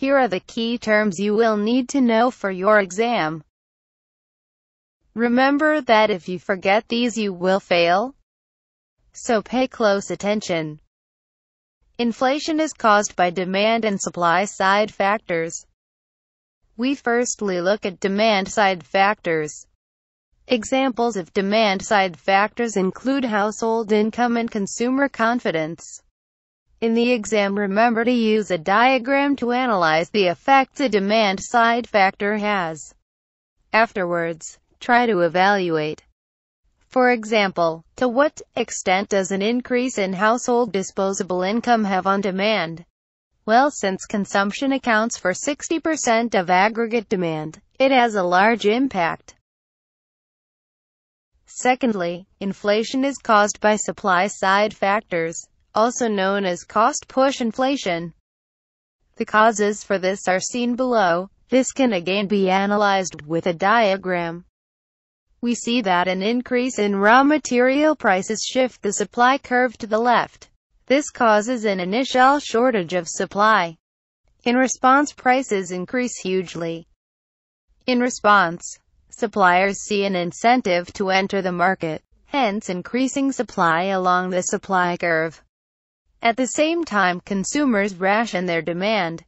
Here are the key terms you will need to know for your exam. Remember that if you forget these you will fail. So pay close attention. Inflation is caused by demand and supply side factors. We firstly look at demand side factors. Examples of demand side factors include household income and consumer confidence. In the exam, remember to use a diagram to analyze the effects a demand side factor has. Afterwards, try to evaluate. For example, to what extent does an increase in household disposable income have on demand? Well, since consumption accounts for 60% of aggregate demand, it has a large impact. Secondly, inflation is caused by supply-side factors, also known as cost-push inflation. The causes for this are seen below. This can again be analyzed with a diagram. We see that an increase in raw material prices shift the supply curve to the left. This causes an initial shortage of supply. In response, prices increase hugely. In response, suppliers see an incentive to enter the market, hence increasing supply along the supply curve. At the same time, consumers ration their demand.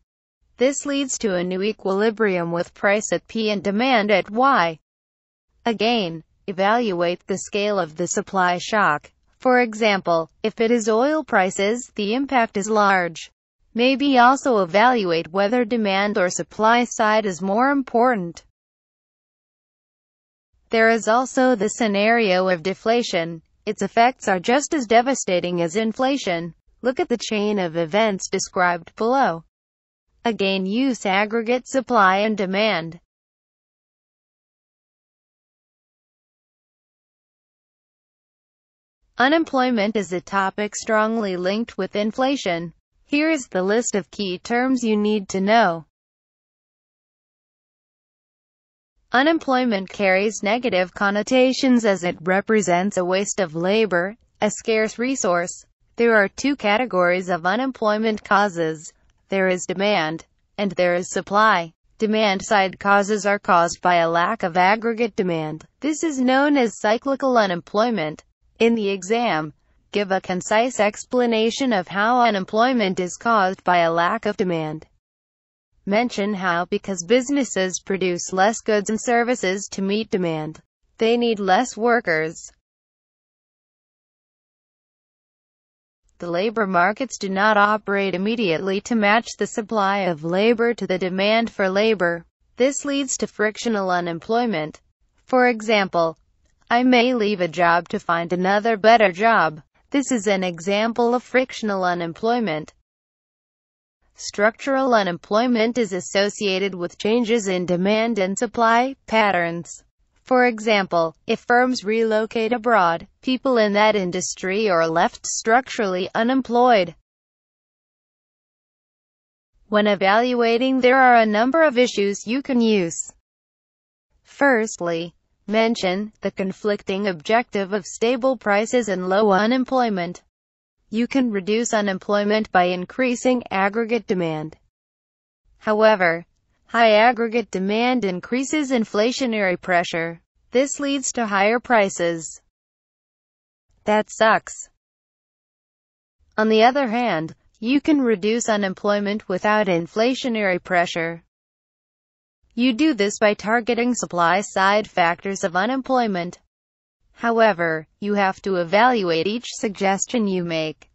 This leads to a new equilibrium with price at P and demand at Y. Again, evaluate the scale of the supply shock. For example, if it is oil prices, the impact is large. Maybe also evaluate whether demand or supply side is more important. There is also the scenario of deflation. Its effects are just as devastating as inflation. Look at the chain of events described below. Again, use aggregate supply and demand. Unemployment is a topic strongly linked with inflation. Here is the list of key terms you need to know. Unemployment carries negative connotations as it represents a waste of labor, a scarce resource. There are two categories of unemployment causes. There is demand, and there is supply. Demand-side causes are caused by a lack of aggregate demand. This is known as cyclical unemployment. In the exam, give a concise explanation of how unemployment is caused by a lack of demand. Mention how because businesses produce less goods and services to meet demand, they need less workers. The labor markets do not operate immediately to match the supply of labor to the demand for labor. This leads to frictional unemployment. For example, I may leave a job to find another better job. This is an example of frictional unemployment. Structural unemployment is associated with changes in demand and supply patterns. For example, if firms relocate abroad, people in that industry are left structurally unemployed. When evaluating, there are a number of issues you can use. Firstly, mention the conflicting objective of stable prices and low unemployment. You can reduce unemployment by increasing aggregate demand. However, high aggregate demand increases inflationary pressure. This leads to higher prices. That sucks. On the other hand, you can reduce unemployment without inflationary pressure. You do this by targeting supply-side factors of unemployment. However, you have to evaluate each suggestion you make.